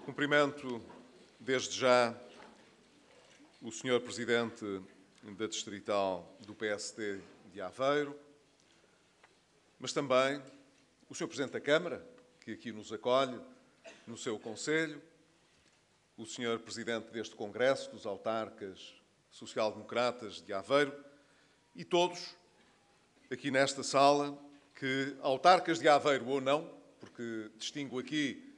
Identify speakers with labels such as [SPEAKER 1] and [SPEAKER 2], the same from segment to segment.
[SPEAKER 1] Cumprimento, desde já, o Sr. Presidente da Distrital do PSD de Aveiro, mas também o Sr. Presidente da Câmara, que aqui nos acolhe no seu Conselho, o Sr. Presidente deste Congresso dos Autarcas Social-Democratas de Aveiro e todos aqui nesta sala, que, autarcas de Aveiro ou não, porque distingo aqui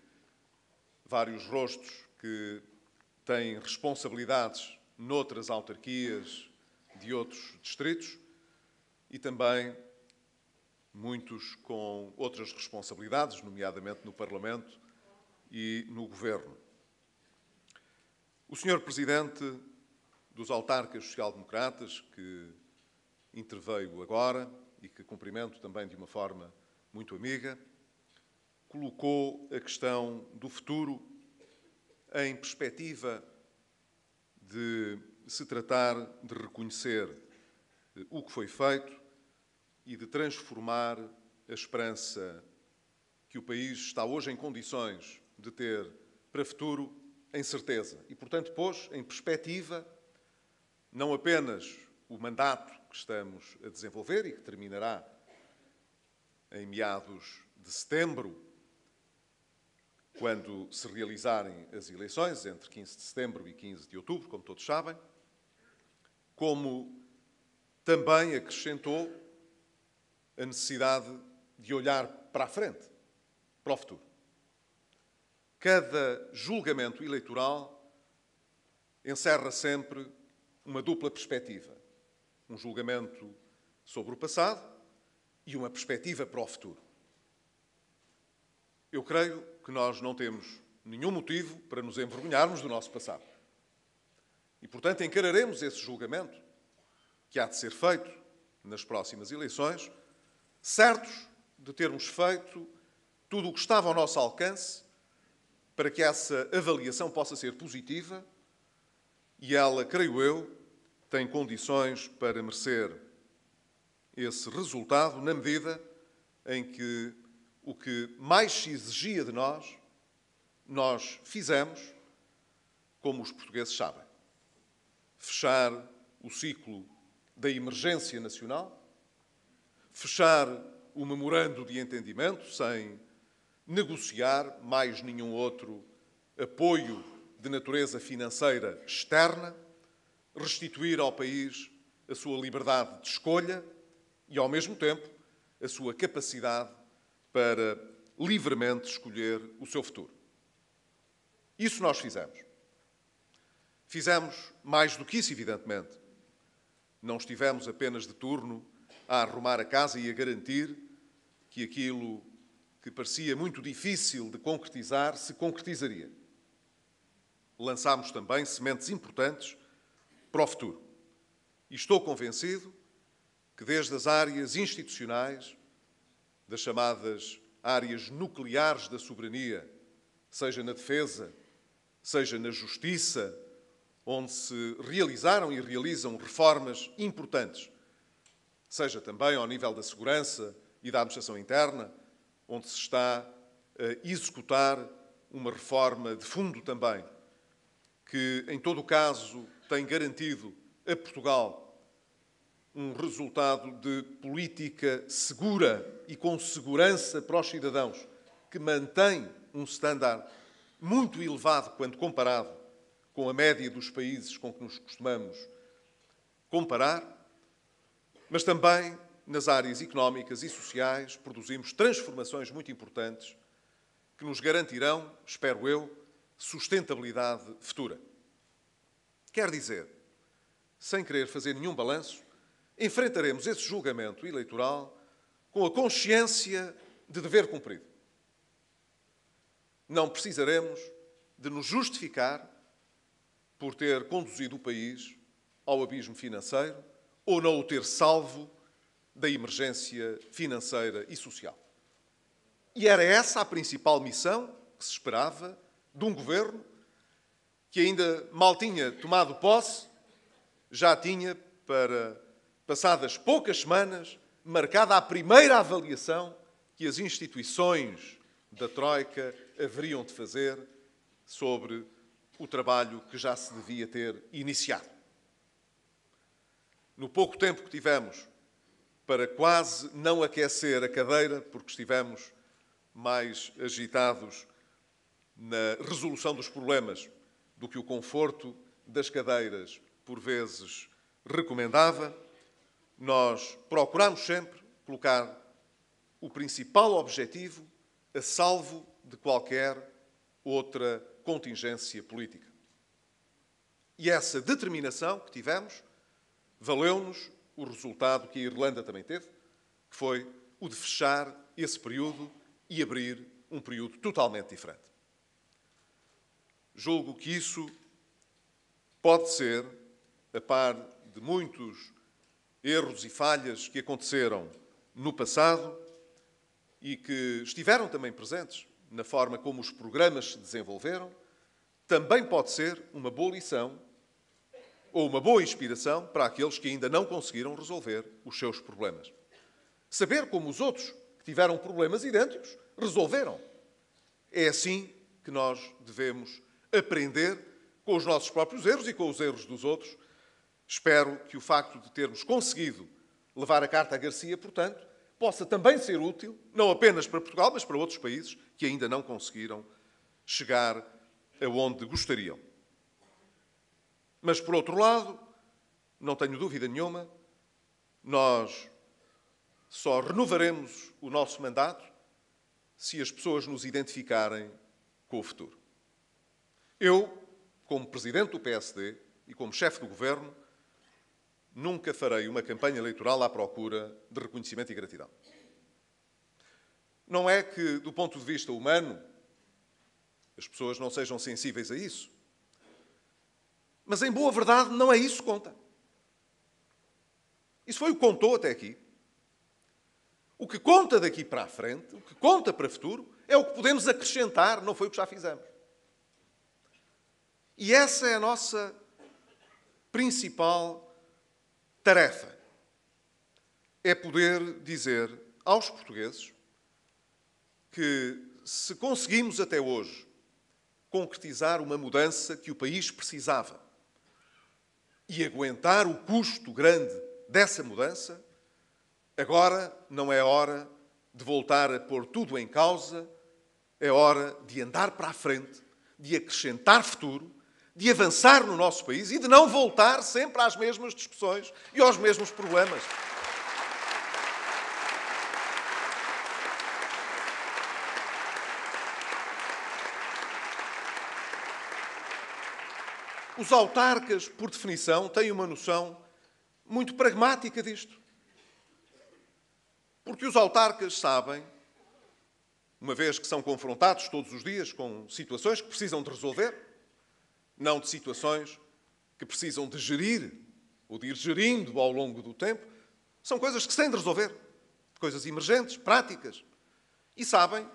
[SPEAKER 1] vários rostos que têm responsabilidades noutras autarquias de outros distritos e também muitos com outras responsabilidades, nomeadamente no Parlamento e no Governo. O Sr. Presidente dos Autarcas Social-Democratas, que interveio agora e que cumprimento também de uma forma muito amiga, colocou a questão do futuro em perspectiva de se tratar de reconhecer o que foi feito e de transformar a esperança que o país está hoje em condições de ter para o futuro em certeza. E, portanto, pôs em perspectiva não apenas o mandato que estamos a desenvolver e que terminará em meados de setembro, quando se realizarem as eleições, entre 15 de setembro e 15 de outubro, como todos sabem, como também acrescentou a necessidade de olhar para a frente, para o futuro. Cada julgamento eleitoral encerra sempre uma dupla perspectiva. Um julgamento sobre o passado e uma perspectiva para o futuro. Eu creio que nós não temos nenhum motivo para nos envergonharmos do nosso passado. E, portanto, encararemos esse julgamento, que há de ser feito nas próximas eleições, certos de termos feito tudo o que estava ao nosso alcance para que essa avaliação possa ser positiva e ela, creio eu, tem condições para merecer esse resultado na medida em que o que mais se exigia de nós fizemos, como os portugueses sabem. Fechar o ciclo da emergência nacional, fechar o memorando de entendimento sem negociar mais nenhum outro apoio de natureza financeira externa, restituir ao país a sua liberdade de escolha e, ao mesmo tempo, a sua capacidade para livremente escolher o seu futuro. Isso nós fizemos. Fizemos mais do que isso, evidentemente. Não estivemos apenas de turno a arrumar a casa e a garantir que aquilo que parecia muito difícil de concretizar se concretizaria. Lançámos também sementes importantes para o futuro. E estou convencido que desde as áreas institucionais, das chamadas áreas nucleares da soberania, seja na defesa, seja na justiça, onde se realizaram e realizam reformas importantes, seja também ao nível da segurança e da administração interna, onde se está a executar uma reforma de fundo também, que, em todo o caso, tem garantido a Portugal um resultado de política segura e com segurança para os cidadãos, que mantém um standard muito elevado quando comparado com a média dos países com que nos costumamos comparar, mas também nas áreas económicas e sociais produzimos transformações muito importantes que nos garantirão, espero eu, sustentabilidade futura. Quer dizer, sem querer fazer nenhum balanço, enfrentaremos esse julgamento eleitoral com a consciência de dever cumprido. Não precisaremos de nos justificar por ter conduzido o país ao abismo financeiro ou não o ter salvo da emergência financeira e social. E era essa a principal missão que se esperava de um governo que ainda mal tinha tomado posse, já tinha, para passadas poucas semanas, marcada a primeira avaliação que as instituições da Troika haveriam de fazer sobre o trabalho que já se devia ter iniciado. No pouco tempo que tivemos para quase não aquecer a cadeira, porque estivemos mais agitados na resolução dos problemas do que o conforto das cadeiras, por vezes, recomendava, nós procuramos sempre colocar o principal objetivo a salvo de qualquer outra contingência política. E essa determinação que tivemos valeu-nos o resultado que a Irlanda também teve, que foi o de fechar esse período e abrir um período totalmente diferente. Julgo que isso pode ser, a par de muitos erros e falhas que aconteceram no passado e que estiveram também presentes na forma como os programas se desenvolveram, também pode ser uma boa lição ou uma boa inspiração para aqueles que ainda não conseguiram resolver os seus problemas. Saber como os outros que tiveram problemas idênticos resolveram. É assim que nós devemos aprender com os nossos próprios erros e com os erros dos outros. Espero que o facto de termos conseguido levar a carta a Garcia, portanto, possa também ser útil, não apenas para Portugal, mas para outros países que ainda não conseguiram chegar aonde gostariam. Mas, por outro lado, não tenho dúvida nenhuma, nós só renovaremos o nosso mandato se as pessoas nos identificarem com o futuro. Eu, como Presidente do PSD e como Chefe do Governo, nunca farei uma campanha eleitoral à procura de reconhecimento e gratidão. Não é que, do ponto de vista humano, as pessoas não sejam sensíveis a isso. Mas, em boa verdade, não é isso que conta. Isso foi o que contou até aqui. O que conta daqui para a frente, o que conta para o futuro, é o que podemos acrescentar, não foi o que já fizemos. E essa é a nossa principal tarefa. É poder dizer aos portugueses que, se conseguimos até hoje concretizar uma mudança que o país precisava e aguentar o custo grande dessa mudança, agora não é hora de voltar a pôr tudo em causa, é hora de andar para a frente, de acrescentar futuro, de avançar no nosso país e de não voltar sempre às mesmas discussões e aos mesmos problemas. Os autarcas, por definição, têm uma noção muito pragmática disto. Porque os autarcas sabem, uma vez que são confrontados todos os dias com situações que precisam de resolver, não de situações que precisam de gerir ou de ir gerindo ao longo do tempo, são coisas que se têm de resolver, coisas emergentes, práticas. E sabem,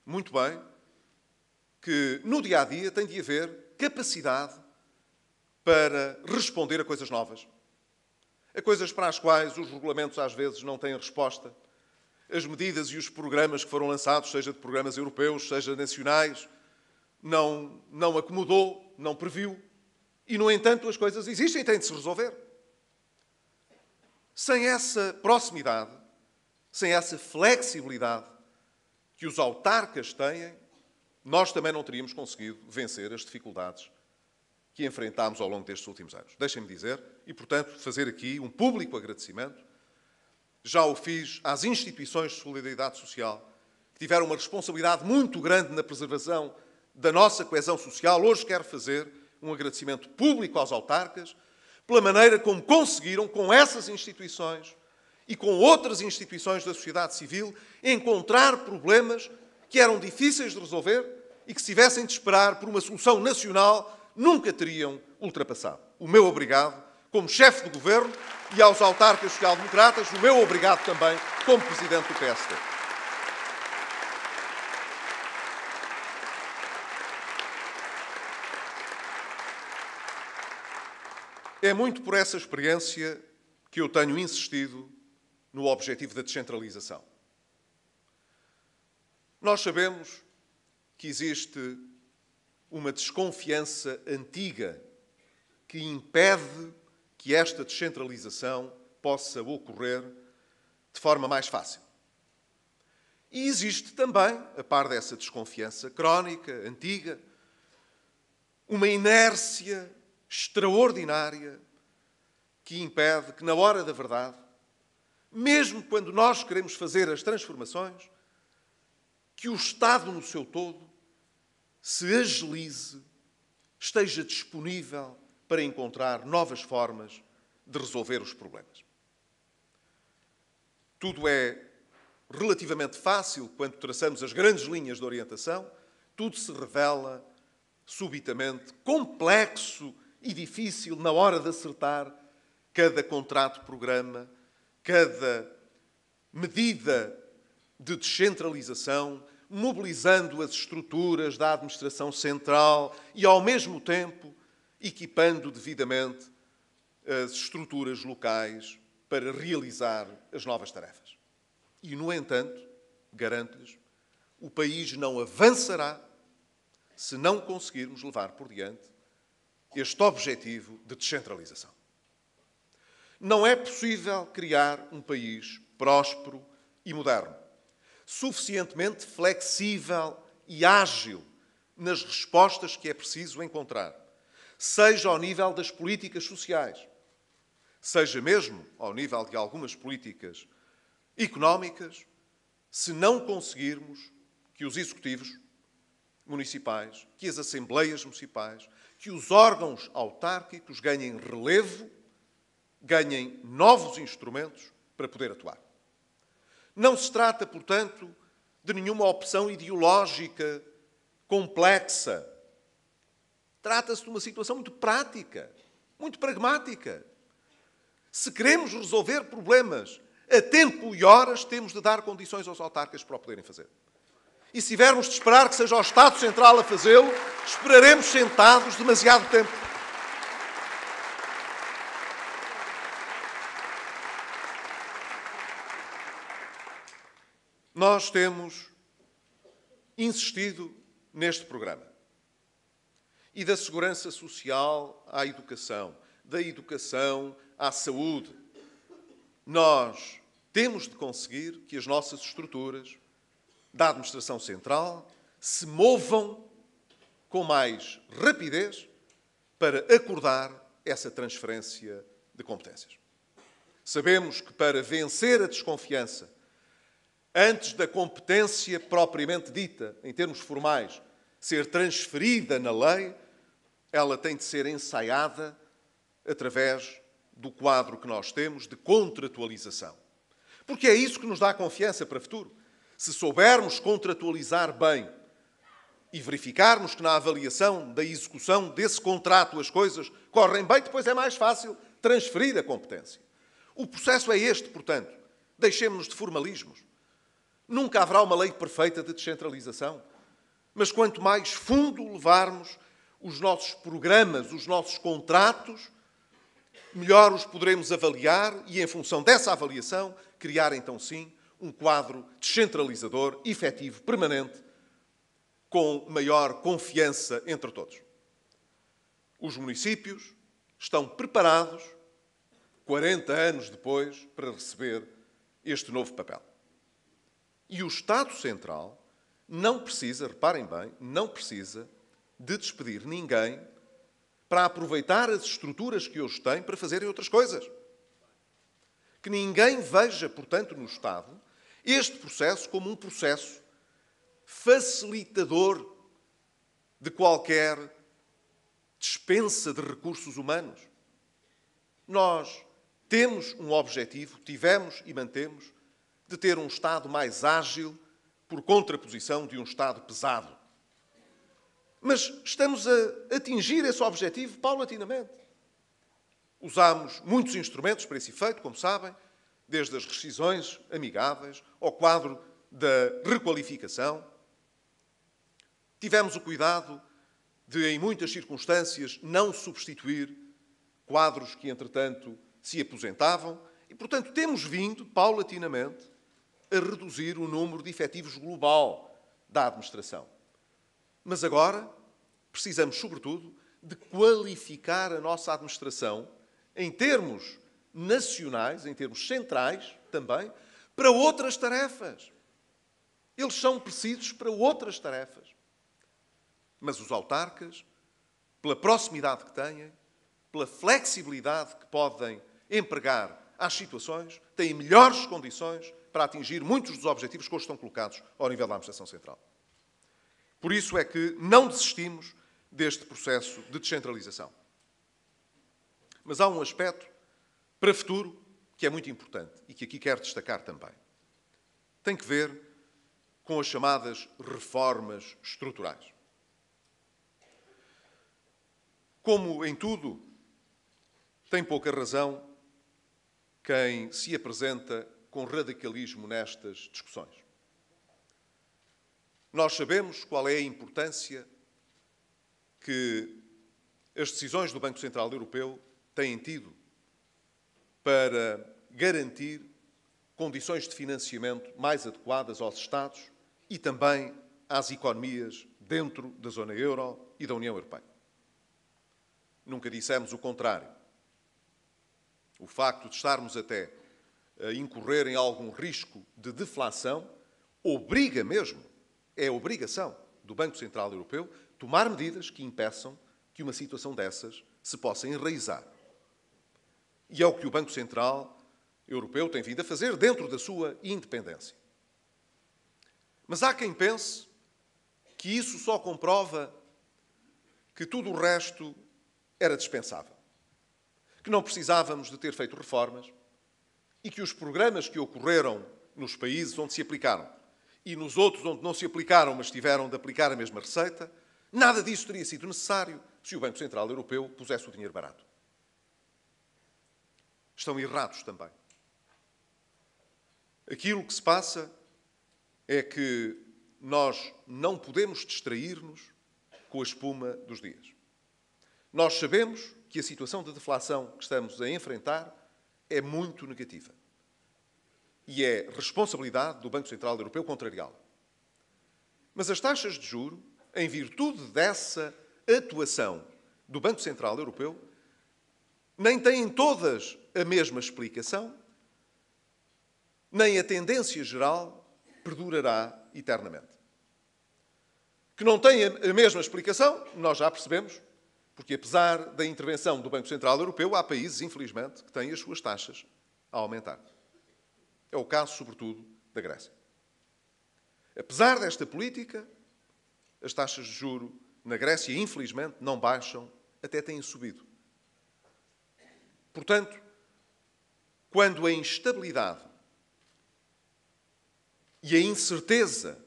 [SPEAKER 1] muito bem, que no dia-a-dia tem de haver capacidade para responder a coisas novas, a coisas para as quais os regulamentos às vezes não têm resposta. As medidas e os programas que foram lançados, seja de programas europeus, seja nacionais, não acomodou, não previu. E, no entanto, as coisas existem e têm de se resolver. Sem essa proximidade, sem essa flexibilidade que os autarcas têm, nós também não teríamos conseguido vencer as dificuldades que enfrentámos ao longo destes últimos anos. Deixem-me dizer, e, portanto, fazer aqui um público agradecimento. Já o fiz às instituições de solidariedade social, que tiveram uma responsabilidade muito grande na preservação da nossa coesão social. Hoje quero fazer um agradecimento público aos autarcas, pela maneira como conseguiram, com essas instituições e com outras instituições da sociedade civil, encontrar problemas que eram difíceis de resolver e que, se tivessem de esperar por uma solução nacional, nunca teriam ultrapassado. O meu obrigado como chefe de governo e aos autarcas social-democratas, o meu obrigado também como presidente do PSD. É muito por essa experiência que eu tenho insistido no objetivo da descentralização. Nós sabemos que existe uma desconfiança antiga que impede que esta descentralização possa ocorrer de forma mais fácil. E existe também, a par dessa desconfiança crónica, antiga, uma inércia extraordinária que impede que, na hora da verdade, mesmo quando nós queremos fazer as transformações, que o Estado no seu todo se agilize, esteja disponível para encontrar novas formas de resolver os problemas. Tudo é relativamente fácil quando traçamos as grandes linhas de orientação, tudo se revela subitamente complexo e difícil na hora de acertar cada contrato-programa, cada medida de descentralização, mobilizando as estruturas da administração central e, ao mesmo tempo, equipando devidamente as estruturas locais para realizar as novas tarefas. E, no entanto, garanto-lhes, o país não avançará se não conseguirmos levar por diante este objetivo de descentralização. Não é possível criar um país próspero e moderno, suficientemente flexível e ágil nas respostas que é preciso encontrar, seja ao nível das políticas sociais, seja mesmo ao nível de algumas políticas económicas, se não conseguirmos que os executivos municipais, que as assembleias municipais, que os órgãos autárquicos ganhem relevo, ganhem novos instrumentos para poder atuar. Não se trata, portanto, de nenhuma opção ideológica complexa. Trata-se de uma situação muito prática, muito pragmática. Se queremos resolver problemas a tempo e horas, temos de dar condições aos autarcas para o poderem fazer. E se tivermos de esperar que seja o Estado Central a fazê-lo, esperaremos sentados demasiado tempo. Nós temos insistido neste programa. E da segurança social à educação, da educação à saúde. Nós temos de conseguir que as nossas estruturas da administração central se movam com mais rapidez para acordar essa transferência de competências. Sabemos que para vencer a desconfiança antes da competência propriamente dita, em termos formais, ser transferida na lei, ela tem de ser ensaiada através do quadro que nós temos de contratualização. Porque é isso que nos dá confiança para o futuro. Se soubermos contratualizar bem e verificarmos que na avaliação da execução desse contrato as coisas correm bem, depois é mais fácil transferir a competência. O processo é este, portanto. Deixemos-nos de formalismos. Nunca haverá uma lei perfeita de descentralização. Mas quanto mais fundo levarmos os nossos programas, os nossos contratos, melhor os poderemos avaliar e, em função dessa avaliação, criar, então sim, um quadro descentralizador, efetivo, permanente, com maior confiança entre todos. Os municípios estão preparados, 40 anos depois, para receber este novo papel. E o Estado Central não precisa, reparem bem, não precisa de despedir ninguém para aproveitar as estruturas que hoje tem para fazerem outras coisas. Que ninguém veja, portanto, no Estado, este processo como um processo facilitador de qualquer dispensa de recursos humanos. Nós temos um objetivo, tivemos e mantemos, de ter um Estado mais ágil por contraposição de um Estado pesado. Mas estamos a atingir esse objetivo paulatinamente. Usámos muitos instrumentos para esse efeito, como sabem, desde as rescisões amigáveis ao quadro da requalificação. Tivemos o cuidado de, em muitas circunstâncias, não substituir quadros que, entretanto, se aposentavam e, portanto, temos vindo, paulatinamente, a reduzir o número de efetivos global da administração. Mas agora precisamos, sobretudo, de qualificar a nossa administração em termos nacionais, em termos centrais também, para outras tarefas. Eles são precisos para outras tarefas. Mas os autarcas, pela proximidade que têm, pela flexibilidade que podem empregar às situações, têm melhores condições para atingir muitos dos objetivos que hoje estão colocados ao nível da Administração Central. Por isso é que não desistimos deste processo de descentralização. Mas há um aspecto para o futuro que é muito importante e que aqui quero destacar também. Tem que ver com as chamadas reformas estruturais. Como em tudo, tem pouca razão quem se apresenta com radicalismo nestas discussões. Nós sabemos qual é a importância que as decisões do Banco Central Europeu têm tido para garantir condições de financiamento mais adequadas aos Estados e também às economias dentro da zona euro e da União Europeia. Nunca dissemos o contrário. O facto de estarmos até a incorrer em algum risco de deflação obriga mesmo, é a obrigação do Banco Central Europeu tomar medidas que impeçam que uma situação dessas se possa enraizar. E é o que o Banco Central Europeu tem vindo a fazer dentro da sua independência. Mas há quem pense que isso só comprova que tudo o resto era dispensável, que não precisávamos de ter feito reformas e que os programas que ocorreram nos países onde se aplicaram e nos outros onde não se aplicaram, mas tiveram de aplicar a mesma receita, nada disso teria sido necessário se o Banco Central Europeu pusesse o dinheiro barato. Estão errados também. Aquilo que se passa é que nós não podemos distrair-nos com a espuma dos dias. Nós sabemos que a situação de deflação que estamos a enfrentar é muito negativa. E é responsabilidade do Banco Central Europeu contrariá-la. Mas as taxas de juros, em virtude dessa atuação do Banco Central Europeu, nem têm todas a mesma explicação, nem a tendência geral perdurará eternamente. Que não tem a mesma explicação, nós já percebemos, porque apesar da intervenção do Banco Central Europeu, há países, infelizmente, que têm as suas taxas a aumentar. É o caso, sobretudo, da Grécia. Apesar desta política, as taxas de juro na Grécia, infelizmente, não baixam, até têm subido. Portanto, quando a instabilidade e a incerteza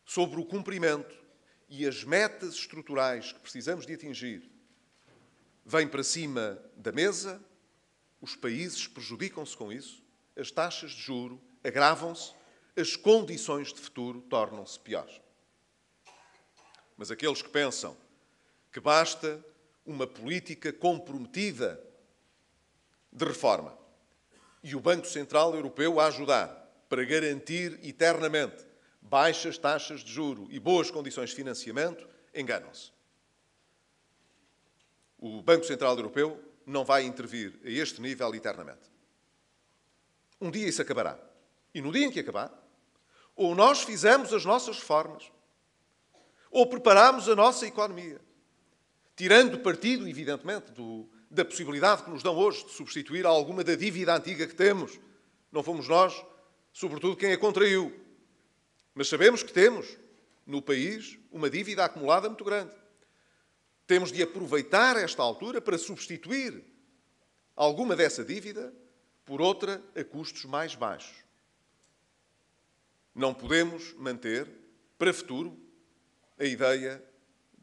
[SPEAKER 1] sobre o cumprimento e as metas estruturais que precisamos de atingir vêm para cima da mesa, os países prejudicam-se com isso, as taxas de juro agravam-se, as condições de futuro tornam-se piores. Mas aqueles que pensam que basta uma política comprometida de reforma e o Banco Central Europeu a ajudar para garantir eternamente baixas taxas de juro e boas condições de financiamento, enganam-se. O Banco Central Europeu não vai intervir a este nível eternamente. Um dia isso acabará. E no dia em que acabar, ou nós fizemos as nossas reformas, ou preparamos a nossa economia, tirando partido, evidentemente, da possibilidade que nos dão hoje de substituir alguma da dívida antiga que temos. Não fomos nós, sobretudo, quem a contraiu. Mas sabemos que temos, no país, uma dívida acumulada muito grande. Temos de aproveitar esta altura para substituir alguma dessa dívida por outra a custos mais baixos. Não podemos manter, para o futuro, a ideia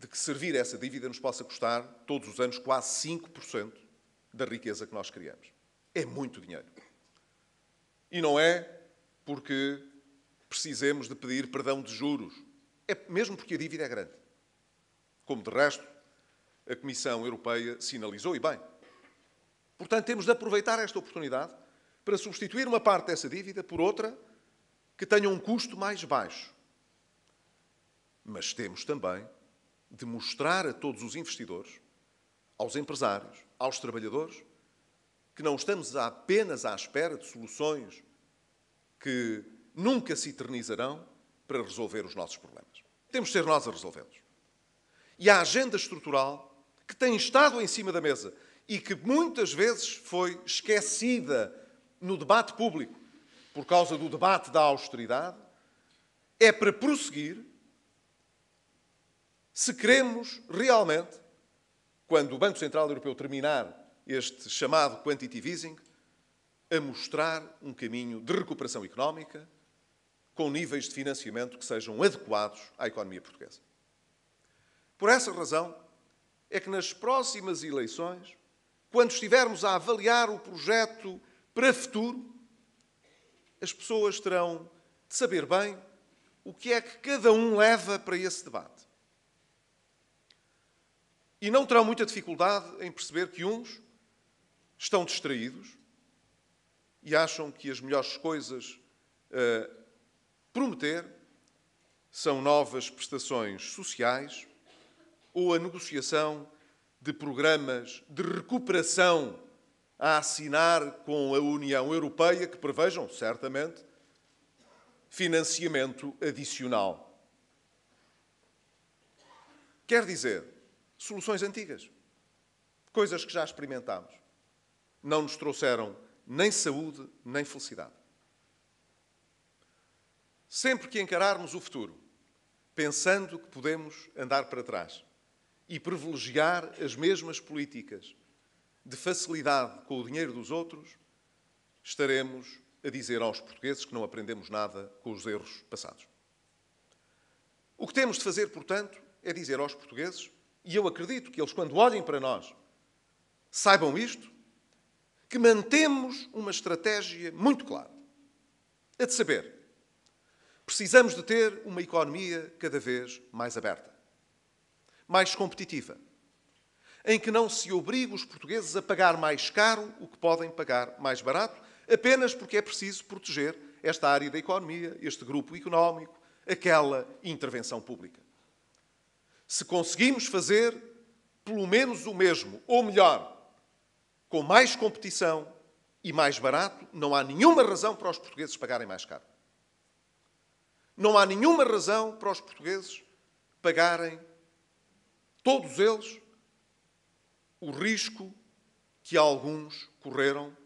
[SPEAKER 1] de que servir essa dívida nos possa custar, todos os anos, quase 5% da riqueza que nós criamos. É muito dinheiro. E não é porque precisemos de pedir perdão de juros. É mesmo porque a dívida é grande. Como, de resto, a Comissão Europeia sinalizou, e bem. Portanto, temos de aproveitar esta oportunidade para substituir uma parte dessa dívida por outra que tenha um custo mais baixo. Mas temos também de mostrar a todos os investidores, aos empresários, aos trabalhadores, que não estamos apenas à espera de soluções que nunca se eternizarão para resolver os nossos problemas. Temos de ser nós a resolvê-los. E a agenda estrutural, que tem estado em cima da mesa e que muitas vezes foi esquecida no debate público por causa do debate da austeridade, é para prosseguir se queremos realmente, quando o Banco Central Europeu terminar este chamado quantitative easing, a mostrar um caminho de recuperação económica com níveis de financiamento que sejam adequados à economia portuguesa. Por essa razão é que nas próximas eleições, quando estivermos a avaliar o projeto para o futuro, as pessoas terão de saber bem o que é que cada um leva para esse debate. E não terão muita dificuldade em perceber que uns estão distraídos e acham que as melhores coisas a prometer são novas prestações sociais ou a negociação de programas de recuperação a assinar com a União Europeia que prevejam, certamente, financiamento adicional. Quer dizer, soluções antigas, coisas que já experimentámos, não nos trouxeram nem saúde nem felicidade. Sempre que encararmos o futuro, pensando que podemos andar para trás e privilegiar as mesmas políticas de facilidade com o dinheiro dos outros, estaremos a dizer aos portugueses que não aprendemos nada com os erros passados. O que temos de fazer, portanto, é dizer aos portugueses, e eu acredito que eles, quando olhem para nós, saibam isto, que mantemos uma estratégia muito clara. A de saber, precisamos de ter uma economia cada vez mais aberta, mais competitiva, em que não se obrigue os portugueses a pagar mais caro o que podem pagar mais barato, apenas porque é preciso proteger esta área da economia, este grupo económico, aquela intervenção pública. Se conseguimos fazer pelo menos o mesmo, ou melhor, com mais competição e mais barato, não há nenhuma razão para os portugueses pagarem mais caro. Não há nenhuma razão para os portugueses pagarem, todos eles, o risco que alguns correram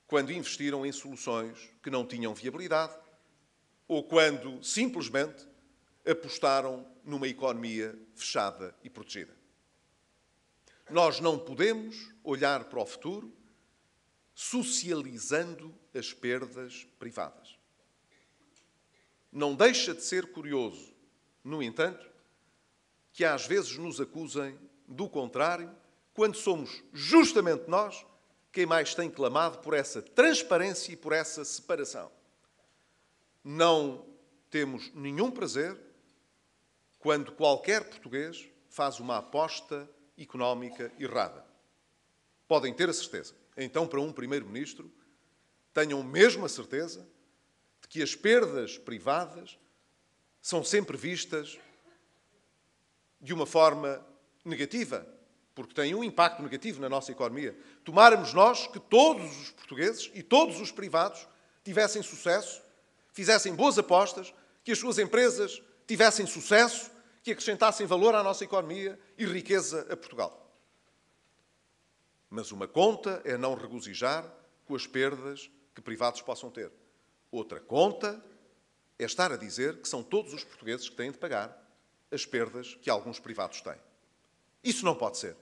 [SPEAKER 1] quando investiram em soluções que não tinham viabilidade ou quando, simplesmente, apostaram numa economia fechada e protegida. Nós não podemos olhar para o futuro socializando as perdas privadas. Não deixa de ser curioso, no entanto, que às vezes nos acusem do contrário, quando somos justamente nós quem mais tem clamado por essa transparência e por essa separação. Não temos nenhum prazer quando qualquer português faz uma aposta económica errada. Podem ter a certeza. Então, para um primeiro-ministro, tenham mesmo a certeza de que as perdas privadas são sempre vistas de uma forma negativa, porque têm um impacto negativo na nossa economia. Tomáramos nós que todos os portugueses e todos os privados tivessem sucesso, fizessem boas apostas, que as suas empresas tivessem sucesso, que acrescentassem valor à nossa economia e riqueza a Portugal. Mas uma conta é não regozijar com as perdas que privados possam ter. Outra conta é estar a dizer que são todos os portugueses que têm de pagar as perdas que alguns privados têm. Isso não pode ser.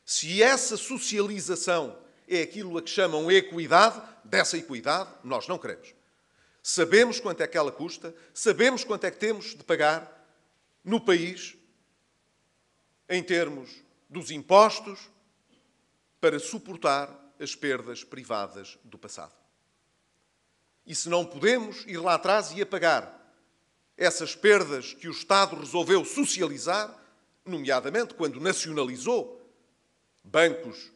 [SPEAKER 1] Se essa socialização é aquilo a que chamam equidade, dessa equidade nós não queremos. Sabemos quanto é que ela custa, sabemos quanto é que temos de pagar no país em termos dos impostos para suportar as perdas privadas do passado. E se não podemos ir lá atrás e apagar essas perdas que o Estado resolveu socializar, nomeadamente quando nacionalizou bancos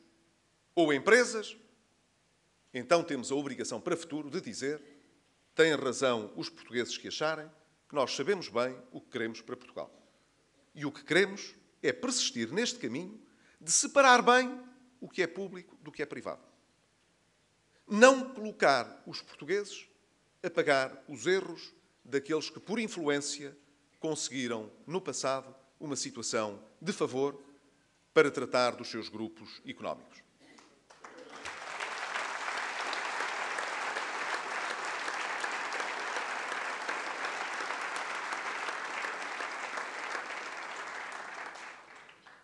[SPEAKER 1] ou empresas, então temos a obrigação para o futuro de dizer, têm razão os portugueses que acharem que nós sabemos bem o que queremos para Portugal. E o que queremos é persistir neste caminho de separar bem o que é público do que é privado. Não colocar os portugueses a pagar os erros daqueles que, por influência, conseguiram, no passado, uma situação de favor para tratar dos seus grupos económicos.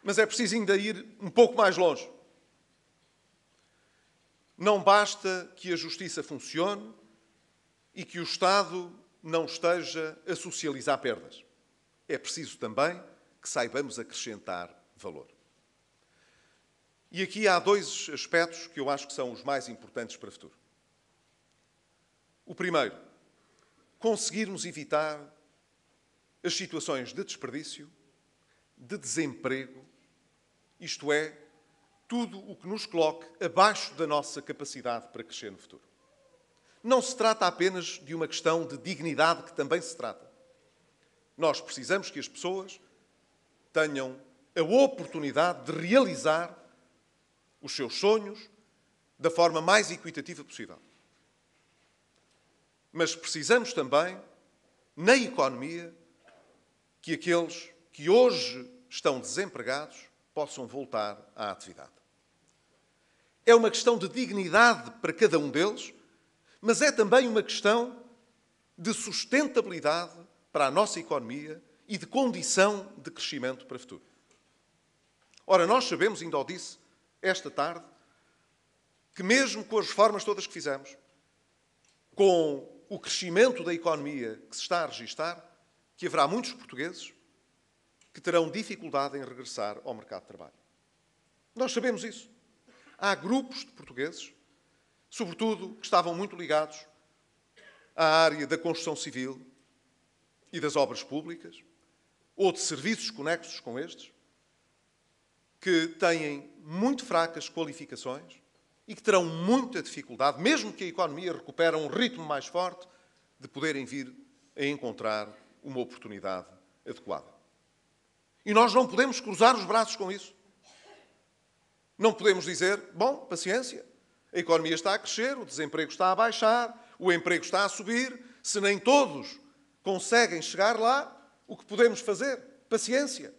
[SPEAKER 1] Mas é preciso ainda ir um pouco mais longe. Não basta que a justiça funcione e que o Estado não esteja a socializar perdas. É preciso também que saibamos acrescentar valor. E aqui há dois aspectos que eu acho que são os mais importantes para o futuro. O primeiro, conseguirmos evitar as situações de desperdício, de desemprego, isto é, tudo o que nos coloque abaixo da nossa capacidade para crescer no futuro. Não se trata apenas de uma questão de dignidade, que também se trata. Nós precisamos que as pessoas tenham a oportunidade de realizar os seus sonhos da forma mais equitativa possível. Mas precisamos também, na economia, que aqueles que hoje estão desempregados possam voltar à atividade. É uma questão de dignidade para cada um deles, mas é também uma questão de sustentabilidade para a nossa economia e de condição de crescimento para o futuro. Ora, nós sabemos, ainda o disse esta tarde, que mesmo com as reformas todas que fizemos, com o crescimento da economia que se está a registar, que haverá muitos portugueses que terão dificuldade em regressar ao mercado de trabalho. Nós sabemos isso. Há grupos de portugueses, sobretudo, que estavam muito ligados à área da construção civil e das obras públicas, ou de serviços conexos com estes, que têm muito fracas qualificações e que terão muita dificuldade, mesmo que a economia recupere um ritmo mais forte, de poderem vir a encontrar uma oportunidade adequada. E nós não podemos cruzar os braços com isso. Não podemos dizer, bom, paciência, a economia está a crescer, o desemprego está a baixar, o emprego está a subir, se nem todos conseguem chegar lá, o que podemos fazer? Paciência.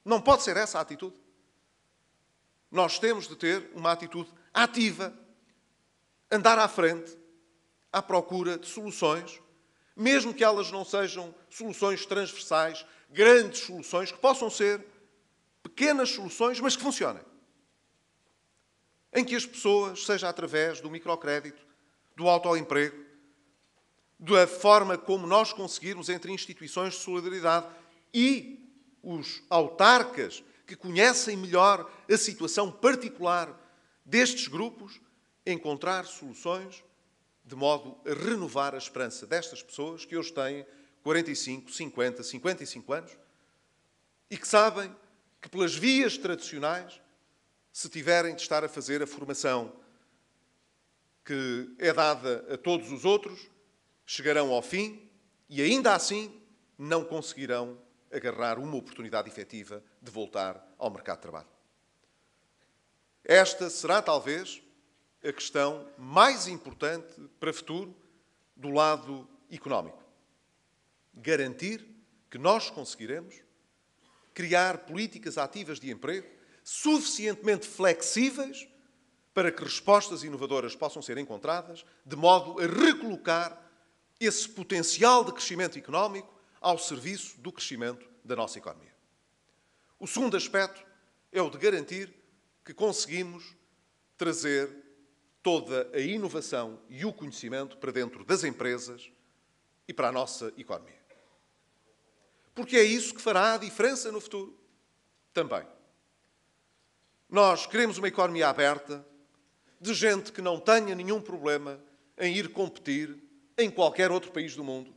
[SPEAKER 1] Não pode ser essa a atitude. Nós temos de ter uma atitude ativa, andar à frente, à procura de soluções, mesmo que elas não sejam soluções transversais, grandes soluções, que possam ser pequenas soluções, mas que funcionem. Em que as pessoas, seja através do microcrédito, do autoemprego, da forma como nós conseguirmos entre instituições de solidariedade e os autarcas que conhecem melhor a situação particular destes grupos, encontrar soluções de modo a renovar a esperança destas pessoas que hoje têm 45, 50, 55 anos e que sabem que pelas vias tradicionais, se tiverem de estar a fazer a formação que é dada a todos os outros, chegarão ao fim e ainda assim não conseguirão agarrar uma oportunidade efetiva de voltar ao mercado de trabalho. Esta será talvez a questão mais importante para o futuro do lado económico. Garantir que nós conseguiremos criar políticas ativas de emprego suficientemente flexíveis para que respostas inovadoras possam ser encontradas, de modo a recolocar esse potencial de crescimento económico ao serviço do crescimento da nossa economia. O segundo aspecto é o de garantir que conseguimos trazer toda a inovação e o conhecimento para dentro das empresas e para a nossa economia. Porque é isso que fará a diferença no futuro também. Nós queremos uma economia aberta, de gente que não tenha nenhum problema em ir competir em qualquer outro país do mundo,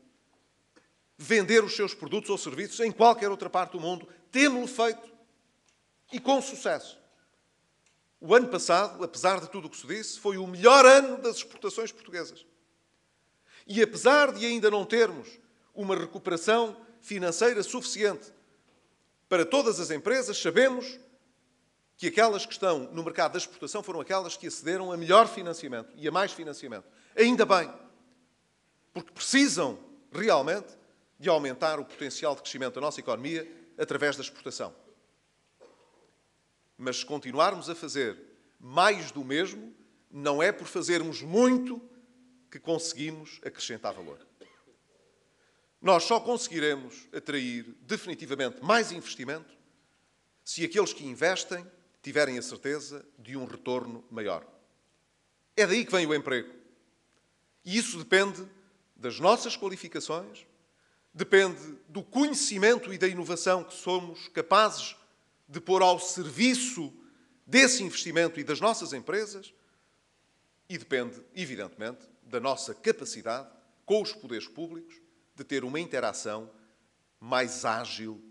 [SPEAKER 1] vender os seus produtos ou serviços em qualquer outra parte do mundo. Temo-lo feito e com sucesso. O ano passado, apesar de tudo o que se disse, foi o melhor ano das exportações portuguesas. E apesar de ainda não termos uma recuperação financeira suficiente Para todas as empresas, sabemos que aquelas que estão no mercado da exportação foram aquelas que acederam a melhor financiamento e a mais financiamento. Ainda bem, porque precisam realmente de aumentar o potencial de crescimento da nossa economia através da exportação. Mas se continuarmos a fazer mais do mesmo, não é por fazermos muito que conseguimos acrescentar valor. Nós só conseguiremos atrair definitivamente mais investimento se aqueles que investem tiverem a certeza de um retorno maior. É daí que vem o emprego. E isso depende das nossas qualificações, depende do conhecimento e da inovação que somos capazes de pôr ao serviço desse investimento e das nossas empresas, e depende, evidentemente, da nossa capacidade com os poderes públicos de ter uma interação mais ágil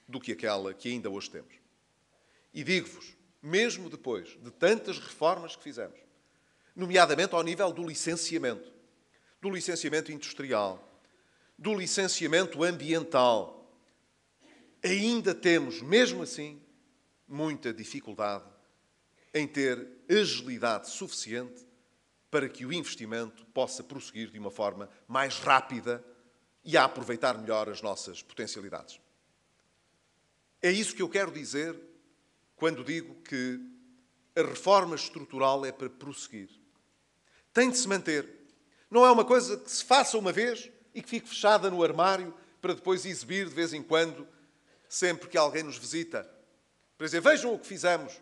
[SPEAKER 1] do que aquela que ainda hoje temos. E digo-vos, mesmo depois de tantas reformas que fizemos, nomeadamente ao nível do licenciamento industrial, do licenciamento ambiental, ainda temos, mesmo assim, muita dificuldade em ter agilidade suficiente para que o investimento possa prosseguir de uma forma mais rápida e a aproveitar melhor as nossas potencialidades. É isso que eu quero dizer quando digo que a reforma estrutural é para prosseguir. Tem de se manter. Não é uma coisa que se faça uma vez e que fique fechada no armário para depois exibir de vez em quando, sempre que alguém nos visita. Para dizer, vejam o que fizemos.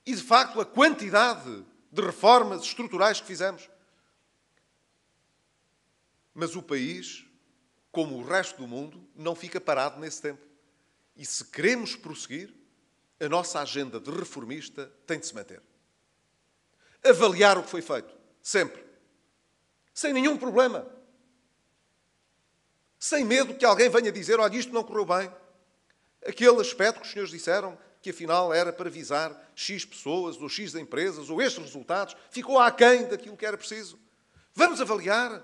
[SPEAKER 1] E, de facto, a quantidade de reformas estruturais que fizemos. Mas o país, como o resto do mundo, não fica parado nesse tempo. E se queremos prosseguir, a nossa agenda de reformista tem de se manter. Avaliar o que foi feito. Sempre. Sem nenhum problema. Sem medo que alguém venha dizer, olha, isto não correu bem. Aquele aspecto que os senhores disseram, que afinal era para visar X pessoas, ou X empresas, ou estes resultados, ficou aquém daquilo que era preciso. Vamos avaliar.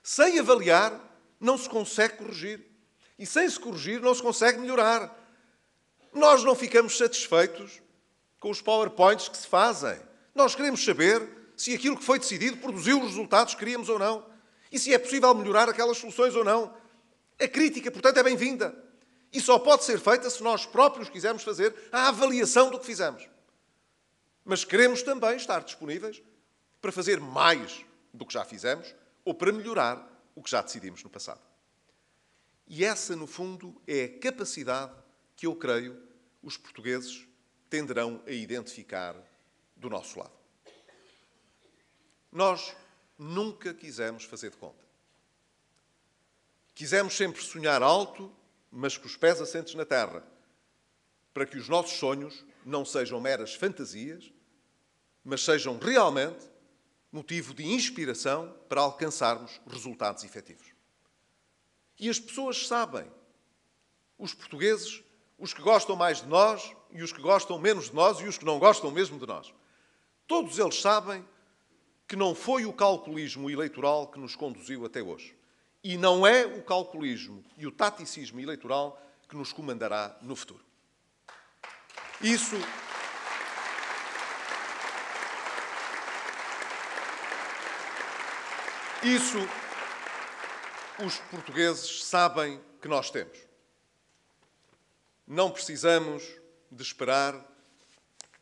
[SPEAKER 1] Sem avaliar, não se consegue corrigir. E sem se corrigir, não se consegue melhorar. Nós não ficamos satisfeitos com os PowerPoints que se fazem. Nós queremos saber se aquilo que foi decidido produziu os resultados que queríamos ou não. E se é possível melhorar aquelas soluções ou não. A crítica, portanto, é bem-vinda. E só pode ser feita se nós próprios quisermos fazer a avaliação do que fizemos. Mas queremos também estar disponíveis para fazer mais do que já fizemos ou para melhorar o que já decidimos no passado. E essa, no fundo, é a capacidade que eu creio os portugueses tenderão a identificar do nosso lado. Nós nunca quisemos fazer de conta. Quisemos sempre sonhar alto, mas com os pés assentes na terra, para que os nossos sonhos não sejam meras fantasias, mas sejam realmente motivo de inspiração para alcançarmos resultados efetivos. E as pessoas sabem, os portugueses, os que gostam mais de nós e os que gostam menos de nós e os que não gostam mesmo de nós, todos eles sabem que não foi o calculismo eleitoral que nos conduziu até hoje. E não é o calculismo e o taticismo eleitoral que nos comandará no futuro. Isso os portugueses sabem que nós temos. Não precisamos de esperar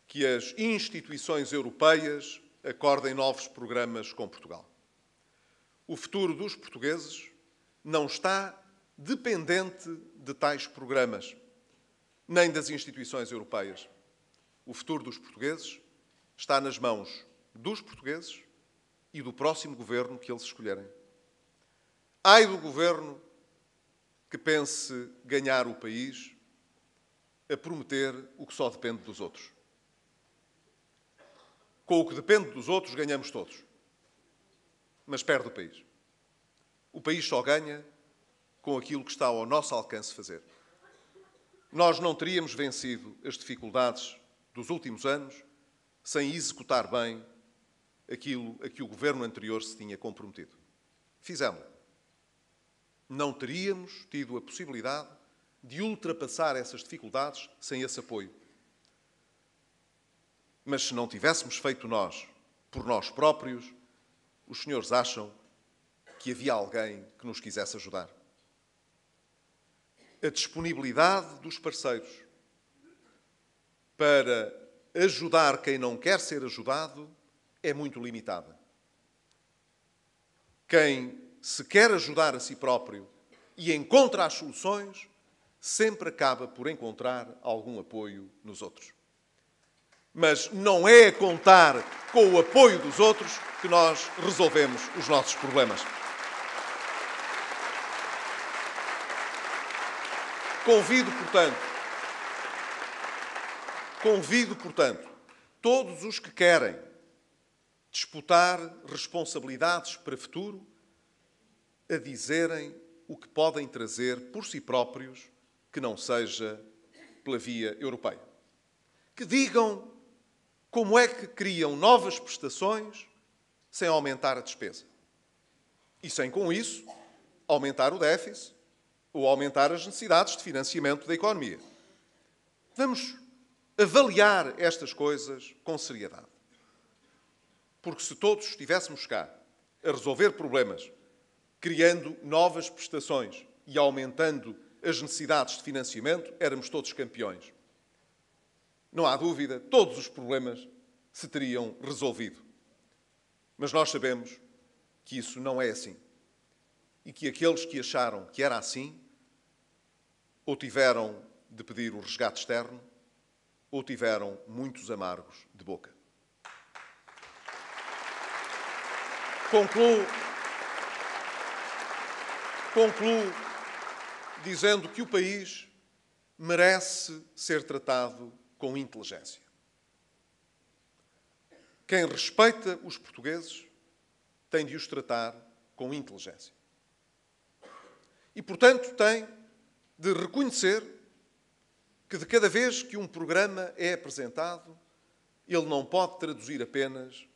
[SPEAKER 1] que as instituições europeias acordem novos programas com Portugal. O futuro dos portugueses não está dependente de tais programas, nem das instituições europeias. O futuro dos portugueses está nas mãos dos portugueses e do próximo governo que eles escolherem. Ai do governo que pense ganhar o país a prometer o que só depende dos outros. Com o que depende dos outros, ganhamos todos. Mas perde o país. O país só ganha com aquilo que está ao nosso alcance fazer. Nós não teríamos vencido as dificuldades dos últimos anos sem executar bem aquilo a que o governo anterior se tinha comprometido. Fizemos. Não teríamos tido a possibilidade de ultrapassar essas dificuldades sem esse apoio. Mas se não tivéssemos feito nós, por nós próprios, os senhores acham que havia alguém que nos quisesse ajudar? A disponibilidade dos parceiros para ajudar quem não quer ser ajudado é muito limitada. Quem se quer ajudar a si próprio e encontra as soluções, sempre acaba por encontrar algum apoio nos outros. Mas não é a contar com o apoio dos outros que nós resolvemos os nossos problemas. Convido, portanto, todos os que querem disputar responsabilidades para o futuro a dizerem o que podem trazer por si próprios que não seja pela via europeia. Que digam como é que criam novas prestações sem aumentar a despesa. E sem, com isso, aumentar o déficit ou aumentar as necessidades de financiamento da economia. Vamos avaliar estas coisas com seriedade. Porque se todos estivéssemos cá a resolver problemas, criando novas prestações e aumentando as necessidades de financiamento, éramos todos campeões. Não há dúvida, todos os problemas se teriam resolvido. Mas nós sabemos que isso não é assim. E que aqueles que acharam que era assim, ou tiveram de pedir o resgate externo, ou tiveram muitos amargos de boca. Concluo dizendo que o país merece ser tratado com inteligência. Quem respeita os portugueses tem de os tratar com inteligência. E, portanto, tem de reconhecer que de cada vez que um programa é apresentado, ele não pode traduzir apenas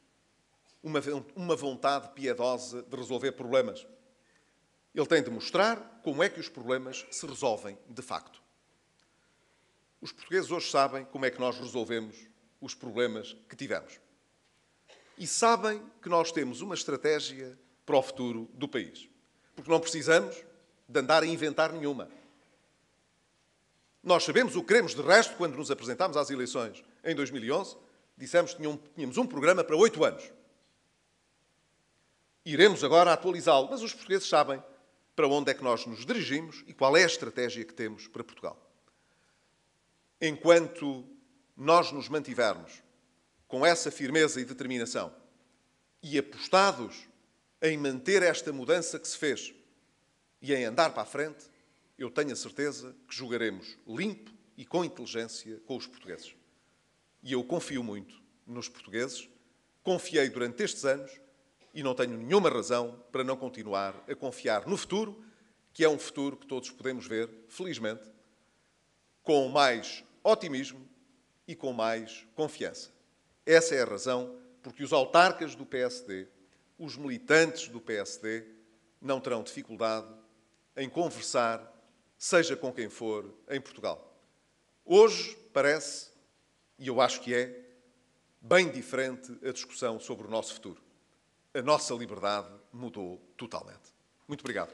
[SPEAKER 1] uma vontade piedosa de resolver problemas. Ele tem de mostrar como é que os problemas se resolvem de facto. Os portugueses hoje sabem como é que nós resolvemos os problemas que tivemos. E sabem que nós temos uma estratégia para o futuro do país. Porque não precisamos de andar a inventar nenhuma. Nós sabemos o que queremos. De resto, quando nos apresentámos às eleições em 2011, dissemos que tínhamos um programa para 8 anos. Iremos agora atualizá-lo, mas os portugueses sabem para onde é que nós nos dirigimos e qual é a estratégia que temos para Portugal. Enquanto nós nos mantivermos com essa firmeza e determinação e apostados em manter esta mudança que se fez e em andar para a frente, eu tenho a certeza que jogaremos limpo e com inteligência com os portugueses. E eu confio muito nos portugueses, confiei durante estes anos e não tenho nenhuma razão para não continuar a confiar no futuro, que é um futuro que todos podemos ver, felizmente, com mais otimismo e com mais confiança. Essa é a razão porque os autarcas do PSD, os militantes do PSD, não terão dificuldade em conversar, seja com quem for, em Portugal. Hoje parece, e eu acho que é, bem diferente a discussão sobre o nosso futuro. A nossa liberdade mudou totalmente. Muito obrigado.